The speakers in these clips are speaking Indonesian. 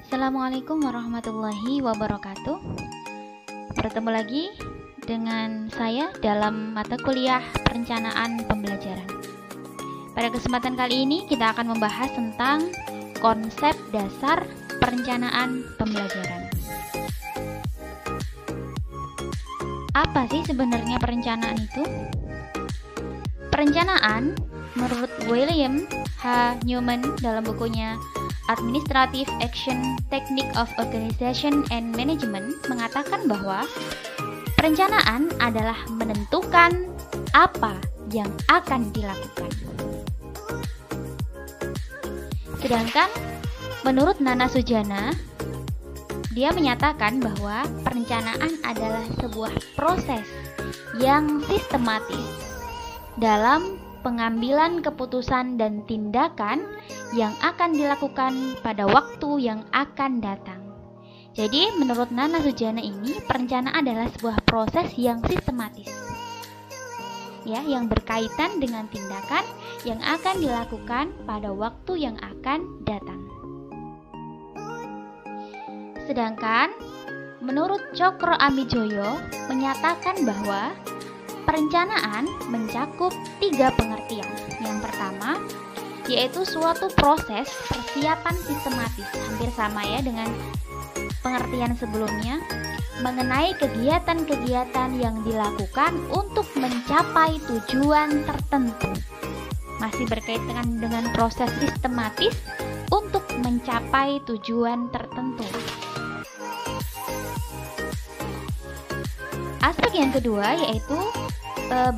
Assalamualaikum warahmatullahi wabarakatuh. Bertemu lagi dengan saya dalam mata kuliah perencanaan pembelajaran. Pada kesempatan kali ini kita akan membahas tentang konsep dasar perencanaan pembelajaran. Apa sih sebenarnya perencanaan itu? Perencanaan menurut William H. Newman dalam bukunya Administrative Action Technique of Organization and Management mengatakan bahwa perencanaan adalah menentukan apa yang akan dilakukan. Sedangkan menurut Nana Sujana, dia menyatakan bahwa perencanaan adalah sebuah proses yang sistematis dalam pengambilan keputusan dan tindakan yang akan dilakukan pada waktu yang akan datang. Jadi, menurut Nana Sujana ini, perencanaan adalah sebuah proses yang sistematis, ya, yang berkaitan dengan tindakan yang akan dilakukan pada waktu yang akan datang. Sedangkan, menurut Cokro Amijoyo menyatakan bahwa perencanaan mencakup 3 pengertian. Yang pertama, yaitu suatu proses persiapan sistematis, hampir sama ya dengan pengertian sebelumnya, mengenai kegiatan-kegiatan yang dilakukan untuk mencapai tujuan tertentu. Masih berkaitan dengan proses sistematis untuk mencapai tujuan tertentu. Aspek yang kedua yaitu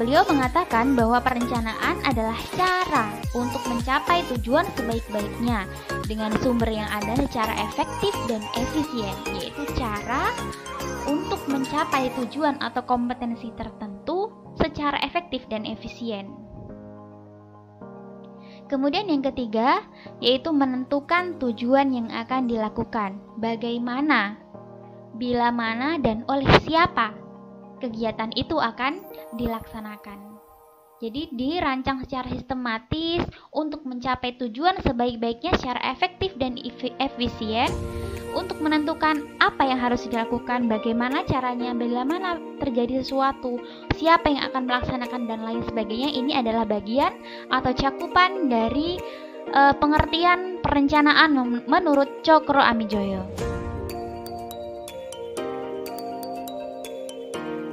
beliau mengatakan bahwa perencanaan adalah cara untuk mencapai tujuan sebaik-baiknya dengan sumber yang ada secara efektif dan efisien, yaitu cara untuk mencapai tujuan atau kompetensi tertentu secara efektif dan efisien. Kemudian yang ketiga yaitu menentukan tujuan yang akan dilakukan, bagaimana, bila mana, dan oleh siapa kegiatan itu akan dilaksanakan. Jadi dirancang secara sistematis untuk mencapai tujuan sebaik-baiknya secara efektif dan efisien, untuk menentukan apa yang harus dilakukan, bagaimana caranya, bila mana terjadi sesuatu, siapa yang akan melaksanakan, dan lain sebagainya. Ini adalah bagian atau cakupan dari pengertian perencanaan menurut Cokro Amijoyo.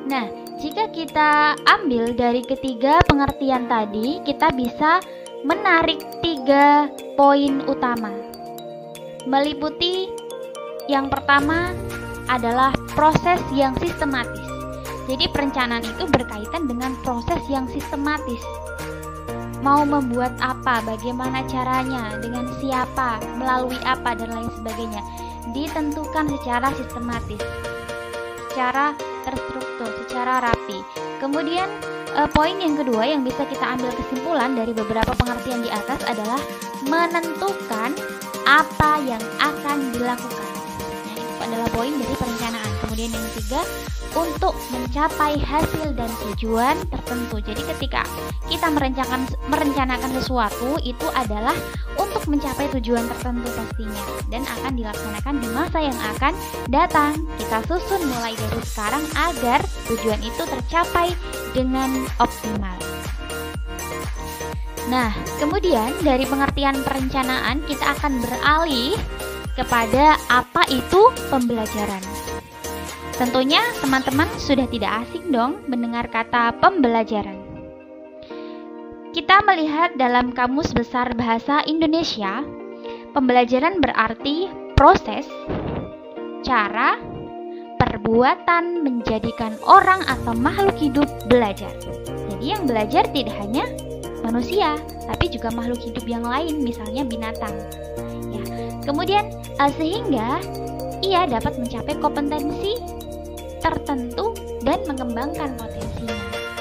Nah, jika kita ambil dari ketiga pengertian tadi, kita bisa menarik 3 poin utama. Meliputi yang pertama adalah proses yang sistematis. Jadi perencanaan itu berkaitan dengan proses yang sistematis. Mau membuat apa, bagaimana caranya, dengan siapa, melalui apa, dan lain sebagainya. Ditentukan secara sistematis, secara terstruktur, secara rapi. Kemudian poin yang kedua yang bisa kita ambil kesimpulan dari beberapa pengertian di atas adalah menentukan apa yang akan dilakukan. Nah, itu adalah poin dari perencanaan. Kemudian yang ketiga, untuk mencapai hasil dan tujuan tertentu. Jadi ketika kita merencanakan sesuatu, itu adalah untuk mencapai tujuan tertentu pastinya, dan akan dilaksanakan di masa yang akan datang. Kita susun mulai dari sekarang agar tujuan itu tercapai dengan optimal. Nah, kemudian dari pengertian perencanaan kita akan beralih kepada apa itu pembelajaran. Tentunya teman-teman sudah tidak asing dong mendengar kata pembelajaran. Kita melihat dalam Kamus Besar Bahasa Indonesia, pembelajaran berarti proses, cara, perbuatan menjadikan orang atau makhluk hidup belajar. Jadi yang belajar tidak hanya manusia, tapi juga makhluk hidup yang lain, misalnya binatang. Ya. Kemudian sehingga ia dapat mencapai kompetensi tertentu dan mengembangkan potensinya,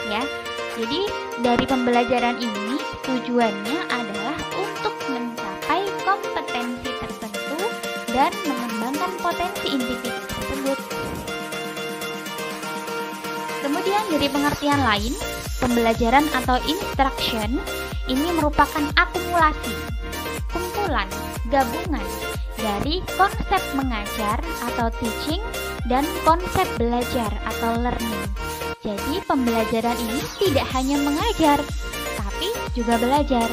ya. Jadi dari pembelajaran ini tujuannya adalah untuk mencapai kompetensi tertentu dan mengembangkan potensi individu tersebut. Kemudian dari pengertian lain, pembelajaran atau instruction ini merupakan akumulasi, kumpulan kumpulan, gabungan dari konsep mengajar atau teaching dan konsep belajar atau learning. Jadi pembelajaran ini tidak hanya mengajar, tapi juga belajar.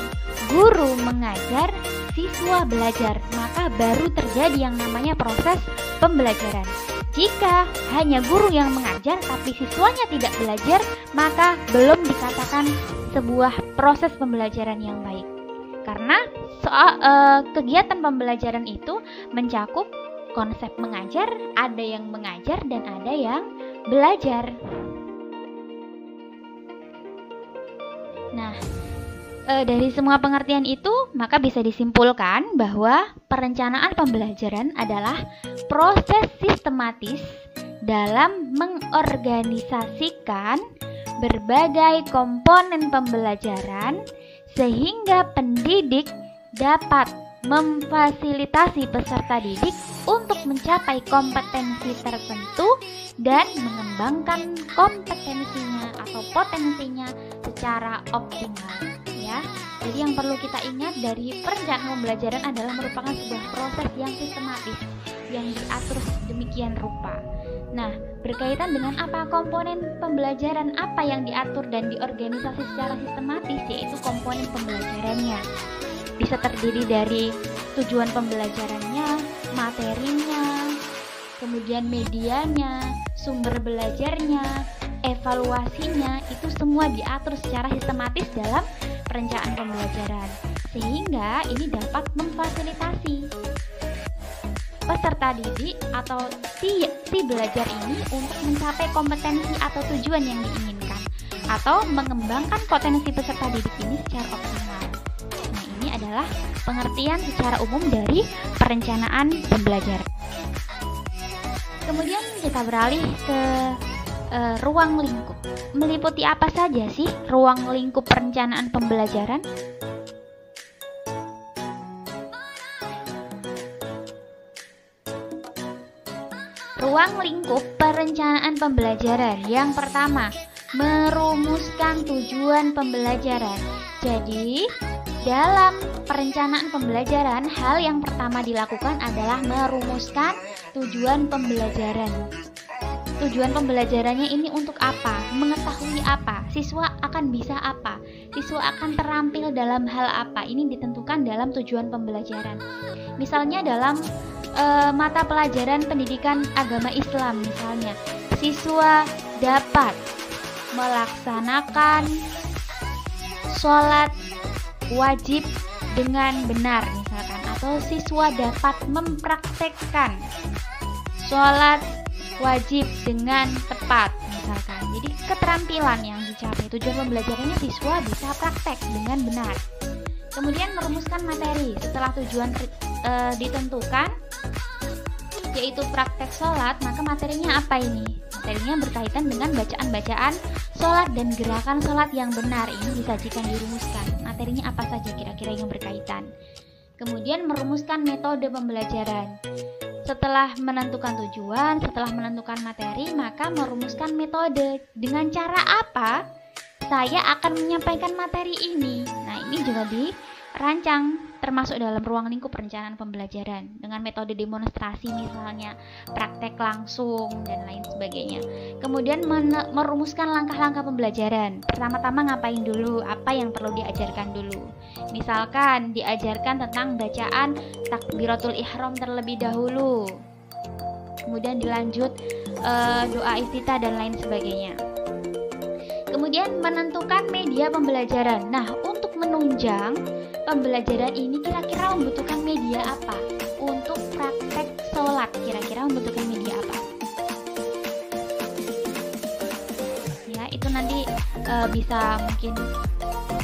Guru mengajar, siswa belajar, maka baru terjadi yang namanya proses pembelajaran. Jika hanya guru yang mengajar tapi siswanya tidak belajar, maka belum dikatakan sebuah proses pembelajaran yang baik. Karena kegiatan pembelajaran itu mencakup konsep mengajar, ada yang mengajar dan ada yang belajar. Nah, dari semua pengertian itu, maka bisa disimpulkan bahwa perencanaan pembelajaran adalah proses sistematis dalam mengorganisasikan berbagai komponen pembelajaran sehingga pendidik dapat memfasilitasi peserta didik untuk mencapai kompetensi tertentu dan mengembangkan kompetensinya atau potensinya secara optimal, ya. Jadi yang perlu kita ingat dari perencanaan pembelajaran adalah merupakan sebuah proses yang sistematis yang diatur demikian rupa. Nah, berkaitan dengan apa komponen pembelajaran apa yang diatur dan diorganisasi secara sistematis, yaitu komponen pembelajarannya. Bisa terdiri dari tujuan pembelajarannya, materinya, kemudian medianya, sumber belajarnya, evaluasinya, itu semua diatur secara sistematis dalam perencanaan pembelajaran, sehingga ini dapat memfasilitasi peserta didik atau si belajar ini untuk mencapai kompetensi atau tujuan yang diinginkan atau mengembangkan potensi peserta didik ini secara optimal. Nah, ini adalah pengertian secara umum dari perencanaan pembelajaran. Kemudian kita beralih ke ruang lingkup. Meliputi apa saja sih ruang lingkup perencanaan pembelajaran? Ruang lingkup perencanaan pembelajaran. Yang pertama, merumuskan tujuan pembelajaran. Jadi, dalam perencanaan pembelajaran, hal yang pertama dilakukan adalah merumuskan tujuan pembelajaran. Tujuan pembelajarannya ini untuk apa? Mengetahui apa? Siswa akan bisa apa? Siswa akan terampil dalam hal apa? Ini ditentukan dalam tujuan pembelajaran. Misalnya dalam mata pelajaran pendidikan agama Islam misalnya, siswa dapat melaksanakan sholat wajib dengan benar misalkan, atau siswa dapat mempraktekkan sholat wajib dengan tepat misalkan. Jadi keterampilan yang dicapai, tujuan pembelajarannya siswa bisa praktek dengan benar. Kemudian merumuskan materi. Setelah tujuan ditentukan, yaitu praktek sholat, maka materinya apa ini? Materinya berkaitan dengan bacaan-bacaan sholat dan gerakan sholat yang benar. Ini disajikan, dirumuskan. Materinya apa saja kira-kira yang berkaitan. Kemudian merumuskan metode pembelajaran. Setelah menentukan tujuan, setelah menentukan materi, maka merumuskan metode. Dengan cara apa saya akan menyampaikan materi ini? Nah, ini juga dirancang termasuk dalam ruang lingkup perencanaan pembelajaran dengan metode demonstrasi misalnya, praktek langsung dan lain sebagainya. Kemudian merumuskan langkah-langkah pembelajaran. Pertama-tama ngapain dulu, apa yang perlu diajarkan dulu. Misalkan diajarkan tentang bacaan takbiratul ihram terlebih dahulu. Kemudian dilanjut doa iftitah dan lain sebagainya. Kemudian menentukan media pembelajaran. Nah, untuk menunjang pembelajaran ini kira-kira membutuhkan media apa? Untuk praktek sholat kira-kira membutuhkan media apa? Ya, itu nanti bisa mungkin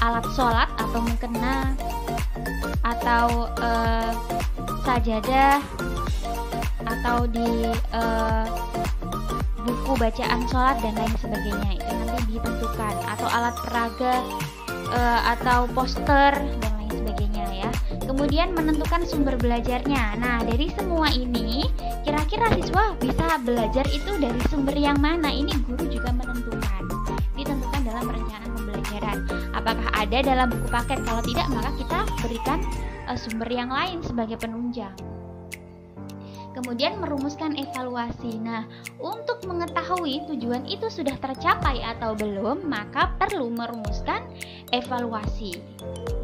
alat sholat atau mukena atau sajadah atau di buku bacaan sholat dan lain sebagainya. Itu nanti ditentukan, atau alat peraga atau poster dan lain sebagainya ya. Kemudian menentukan sumber belajarnya. Nah, dari semua ini kira-kira siswa bisa belajar itu dari sumber yang mana? Ini guru juga menentukan. Ditentukan dalam perencanaan pembelajaran. Apakah ada dalam buku paket? Kalau tidak, maka kita berikan sumber yang lain sebagai penunjang. Kemudian merumuskan evaluasi. Nah, untuk mengetahui tujuan itu sudah tercapai atau belum, maka perlu merumuskan evaluasi.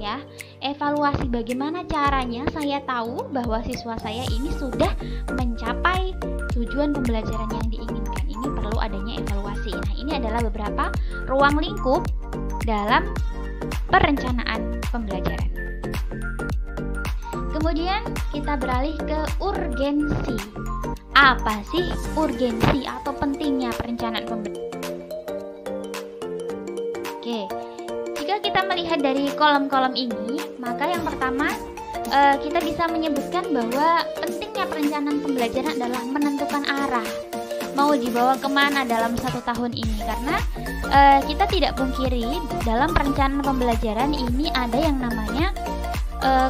Ya, evaluasi bagaimana caranya saya tahu bahwa siswa saya ini sudah mencapai tujuan pembelajaran yang diinginkan. Ini perlu adanya evaluasi. Nah, ini adalah beberapa ruang lingkup dalam perencanaan pembelajaran. Kemudian kita beralih ke urgensi. Apa sih urgensi atau pentingnya perencanaan pembelajaran? Oke, jika kita melihat dari kolom-kolom ini, maka yang pertama kita bisa menyebutkan bahwa pentingnya perencanaan pembelajaran adalah menentukan arah. Mau dibawa kemana dalam 1 tahun ini? Karena kita tidak pungkiri dalam perencanaan pembelajaran ini ada yang namanya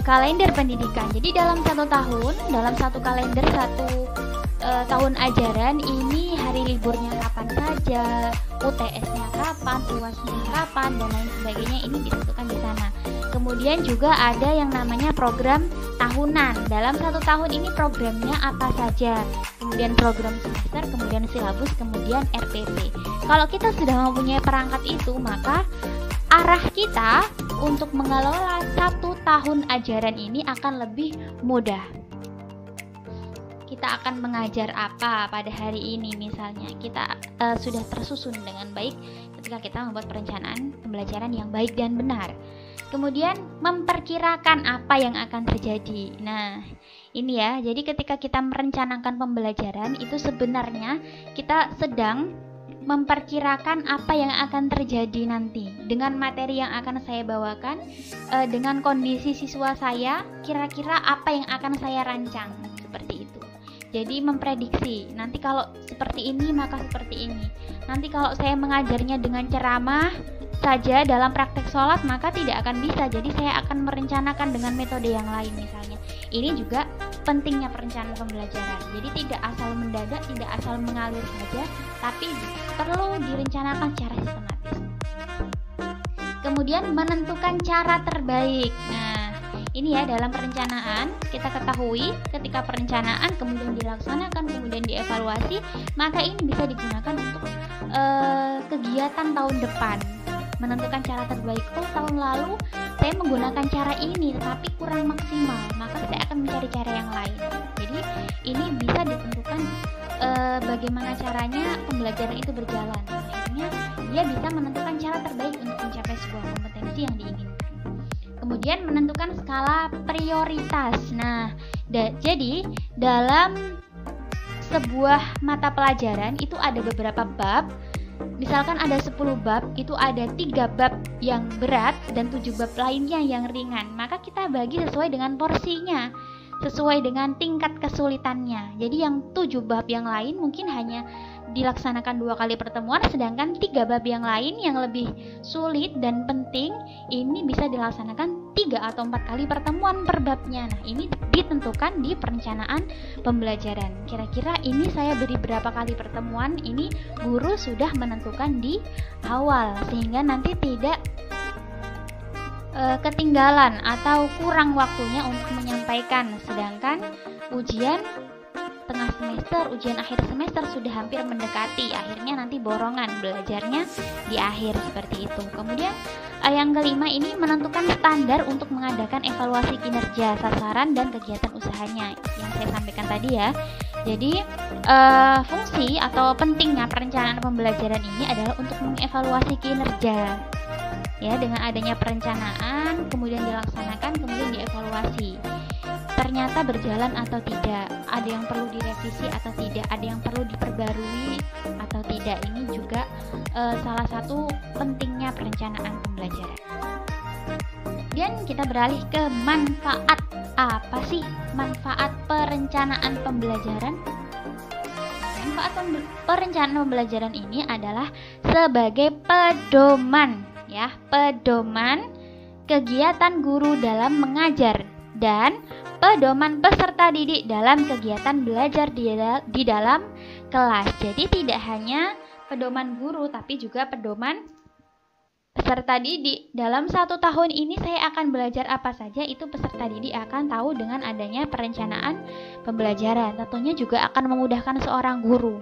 kalender pendidikan. Jadi dalam 1 tahun, dalam 1 kalender 1 tahun ajaran ini hari liburnya kapan saja, UTS-nya kapan, UAS-nya kapan, dan lain sebagainya, ini ditentukan di sana. Kemudian juga ada yang namanya program tahunan. Dalam 1 tahun ini programnya apa saja, kemudian program semester, kemudian silabus, kemudian RPP. Kalau kita sudah mempunyai perangkat itu, maka arah kita untuk mengelola 1 tahun ajaran ini akan lebih mudah. Kita akan mengajar apa pada hari ini misalnya, kita sudah tersusun dengan baik ketika kita membuat perencanaan pembelajaran yang baik dan benar. Kemudian memperkirakan apa yang akan terjadi. Nah, ini ya, jadi ketika kita merencanakan pembelajaran itu sebenarnya kita sedang memperkirakan apa yang akan terjadi nanti dengan materi yang akan saya bawakan, dengan kondisi siswa saya, kira-kira apa yang akan saya rancang, seperti itu. Jadi memprediksi, nanti kalau seperti ini maka seperti ini. Nanti kalau saya mengajarnya dengan ceramah saja dalam praktek sholat maka tidak akan bisa, jadi saya akan merencanakan dengan metode yang lain misalnya. Ini juga pentingnya perencanaan pembelajaran. Jadi tidak asal mendadak, tidak asal mengalir saja, tapi perlu direncanakan secara sistematis. Kemudian menentukan cara terbaik. Nah, ini ya, dalam perencanaan kita ketahui ketika perencanaan kemudian dilaksanakan, kemudian dievaluasi, maka ini bisa digunakan untuk kegiatan tahun depan. Menentukan cara terbaik. Oh, tahun lalu saya menggunakan cara ini tetapi kurang maksimal, maka saya akan mencari cara yang lain. Jadi ini bisa ditentukan bagaimana caranya pembelajaran itu berjalan. Akhirnya dia bisa menentukan cara terbaik untuk mencapai sebuah kompetensi yang diinginkan. Kemudian menentukan skala prioritas. Nah, jadi dalam sebuah mata pelajaran itu ada beberapa bab. Misalkan ada 10 bab, itu ada 3 bab yang berat dan 7 bab lainnya yang ringan. Maka kita bagi sesuai dengan porsinya, sesuai dengan tingkat kesulitannya. Jadi yang 7 bab yang lain mungkin hanya dilaksanakan 2 kali pertemuan, sedangkan 3 bab yang lain yang lebih sulit dan penting ini bisa dilaksanakan 3 atau 4 kali pertemuan per babnya. Nah, ini ditentukan di perencanaan pembelajaran. Kira-kira ini saya beri berapa kali pertemuan, ini guru sudah menentukan di awal sehingga nanti tidak ketinggalan atau kurang waktunya untuk menyampaikan. Sedangkan ujian tengah semester, ujian akhir semester sudah hampir mendekati, akhirnya nanti borongan belajarnya di akhir, seperti itu. Kemudian yang kelima ini menentukan standar untuk mengadakan evaluasi kinerja, sasaran, dan kegiatan usahanya yang saya sampaikan tadi ya. Jadi fungsi atau pentingnya perencanaan pembelajaran ini adalah untuk mengevaluasi kinerja. Ya, dengan adanya perencanaan, kemudian dilaksanakan, kemudian dievaluasi. Ternyata berjalan atau tidak, ada yang perlu direvisi atau tidak, ada yang perlu diperbarui atau tidak. Ini juga salah satu pentingnya perencanaan pembelajaran. Kemudian kita beralih ke manfaat. Apa sih manfaat perencanaan pembelajaran? Manfaat perencanaan pembelajaran ini adalah sebagai pedoman, ya, pedoman kegiatan guru dalam mengajar dan pedoman peserta didik dalam kegiatan belajar di dalam kelas. Jadi tidak hanya pedoman guru tapi juga pedoman peserta didik dalam 1 tahun ini saya akan belajar apa saja, itu peserta didik akan tahu dengan adanya perencanaan pembelajaran. Tentunya juga akan memudahkan seorang guru.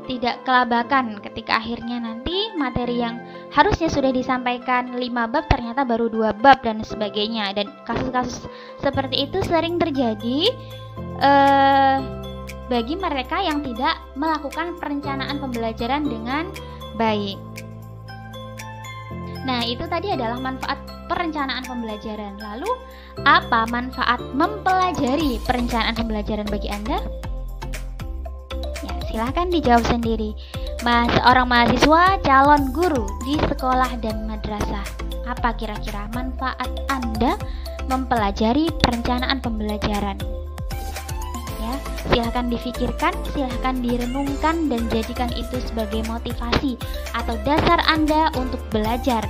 Tidak kelabakan ketika akhirnya nanti materi yang harusnya sudah disampaikan 5 bab ternyata baru 2 bab dan sebagainya. Dan kasus-kasus seperti itu sering terjadi bagi mereka yang tidak melakukan perencanaan pembelajaran dengan baik. Nah, itu tadi adalah manfaat perencanaan pembelajaran. Lalu, apa manfaat mempelajari perencanaan pembelajaran bagi Anda? Ya, silahkan dijawab sendiri. Seorang mahasiswa calon guru di sekolah dan madrasah. Apa kira-kira manfaat Anda mempelajari perencanaan pembelajaran? Ya, silahkan difikirkan, silahkan direnungkan dan jadikan itu sebagai motivasi atau dasar Anda untuk belajar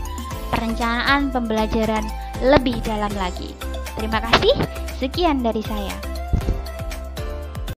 perencanaan pembelajaran lebih dalam lagi. Terima kasih, sekian dari saya.